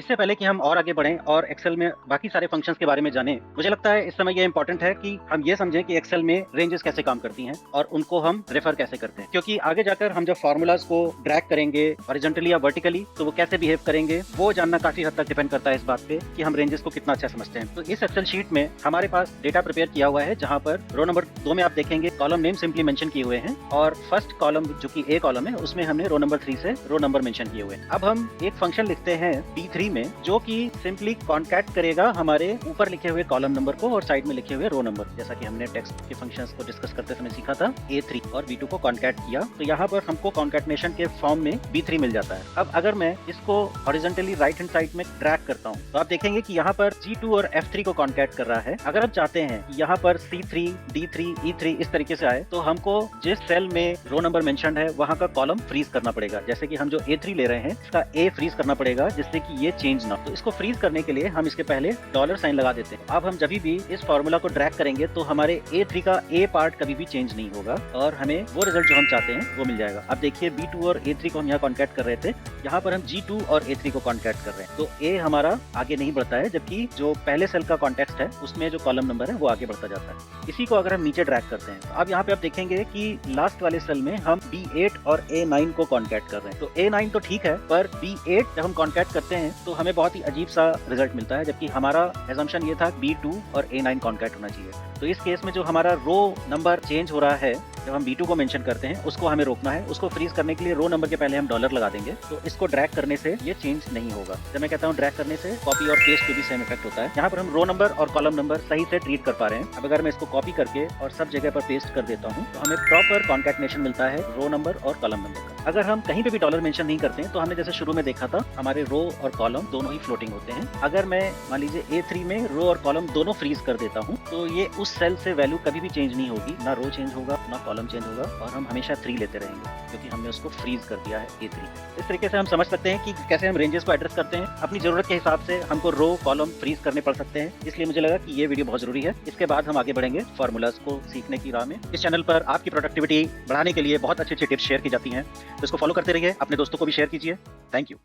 इससे पहले कि हम और आगे बढ़ें और एक्सेल में बाकी सारे फंक्शंस के बारे में जानें, मुझे लगता है इस समय ये इंपॉर्टेंट है कि हम ये समझें कि एक्सेल में रेंजेस कैसे काम करती हैं और उनको हम रेफर कैसे करते हैं। क्योंकि आगे जाकर हम जब फार्मूलाज को ड्रैग करेंगे हॉरिजॉन्टली या वर्टिकली, तो वो कैसे बिहेव करेंगे वो जानना काफी हद तक डिपेंड करता है इस बात पे कि हम रेंजेस को कितना अच्छा समझते हैं। तो इस एक्सेल शीट में हमारे पास डेटा प्रिपेयर किया हुआ है, जहां पर रो नंबर 2 में आप देखेंगे कॉलम नेम सिंपली मेंशन किए हुए हैं और फर्स्ट कॉलम जो कि ए कॉलम है उसमें हमने रो नंबर 3 से रो नंबर मेंशन किए हुए हैं। अब हम एक फंक्शन लिखते हैं B3 में जो कि सिंपली कॉन्कैट करेगा हमारे ऊपर लिखे हुए कॉलम नंबर को और साइड में लिखे हुए रो नंबर, जैसा कि हमने टेक्स्ट के फंक्शंस को डिस्कस करते समय सीखा था। A3 और B2 को कॉन्कैट किया तो यहाँ पर हमको कॉन्कैटनेशन के फॉर्म में B3 मिल जाता है। अब अगर मैं इसको हॉरिजॉन्टली राइट हैंड साइड में ड्रैग करता हूँ तो आप देखेंगे कि यहाँ पर G2 और F3 को कॉन्कैट कर रहा है। अगर आप चाहते हैं कि यहाँ पर C3, D3, E3 इस तरीके से आए तो हमको जिस सेल में रो नंबर मेंशन्ड है वहाँ का कॉलम फ्रीज करना पड़ेगा। जैसे कि हम जो A3 ले रहे हैं इसका A फ्रीज करना पड़ेगा जिससे कि ये चेंज ना हो। तो इसको फ्रीज करने के लिए हम इसके पहले डॉलर साइन लगा देते हैं। अब हम जब भी इस फॉर्मूला को ड्रैग करेंगे तो हमारे A3 का A पार्ट कभी भी चेंज नहीं होगा और हमें वो रिजल्ट जो हम चाहते हैं वो मिल जाएगा। अब देखिए B2 और A3 को हम यहाँ कॉन्कैट कर रहे थे, यहाँ पर हम G2 और A3 को कॉन्कैट कर रहे हैं तो A हमारा आगे नहीं बढ़ता है, जबकि जो पहले सेल का कॉन्टेक्स्ट है उसमें जो कॉलम नंबर है वो आगे बढ़ता जाता है। इसी को अगर हम नीचे ड्रैग करते हैं तो अब यहाँ पे आप देखेंगे कि लास्ट वाले सेल में हम B8 और A9 को कॉन्कैट कर रहे हैं। तो A9 तो ठीक है, पर B8 जब हम कॉन्कैट करते हैं तो हमें बहुत ही अजीब सा रिजल्ट मिलता है, जबकि हमारा एजम्पशन ये था B2 और A9 कॉन्कैट होना चाहिए। तो इस केस में जो हमारा रो नंबर चेंज हो रहा है जब हम B2 को मेंशन करते हैं उसको हमें रोकना है। उसको फ्रीज करने के लिए रो नंबर के पहले हम डॉलर लगा देंगे, तो इसको ड्रैग करने से ये चेंज नहीं होगा। जब मैं कहता हूँ ड्रैग करने से, कॉपी और पेस्ट पे भी सेम इफेक्ट होता है। यहाँ पर हम रो नंबर और कॉलम नंबर सही से ट्रीट कर पा रहे हैं। अब अगर मैं इसको कॉपी करके और सब जगह पर पेस्ट कर देता हूँ तो हमें प्रॉपर कॉन्कैटनेशन मिलता है रो नंबर और कॉलम नंबर का। अगर हम कहीं पे भी डॉलर मेंशन नहीं करते हैं तो हमने जैसे शुरू में देखा था हमारे रो और कॉलम दोनों ही फ्लोटिंग होते हैं। अगर मैं मान लीजिए A3 में रो और कॉलम दोनों फ्रीज कर देता हूँ तो ये उस सेल से वैल्यू कभी भी चेंज नहीं होगी, ना रो चेंज होगा ना कॉलम चेंज होगा और हम हमेशा 3 लेते रहेंगे क्योंकि हमने उसको फ्रीज कर दिया है A3। इस तरीके से हम समझ सकते हैं कि कैसे हम रेंजेस को एड्रेस करते हैं। अपनी जरूरत के हिसाब से हमको रो कॉलम फ्रीज करने पड़ सकते हैं, इसलिए मुझे लगा कि ये वीडियो बहुत जरूरी है। इसके बाद हम आगे बढ़ेंगे फॉर्मूलाज को सीखने की राह में। इस चैनल पर आपकी प्रोडक्टिविटी बढ़ाने के लिए बहुत अच्छी अच्छी टिप्स शेयर की जाती हैं, तो इसको फॉलो करते रहिए, अपने दोस्तों को भी शेयर कीजिए। Thank you.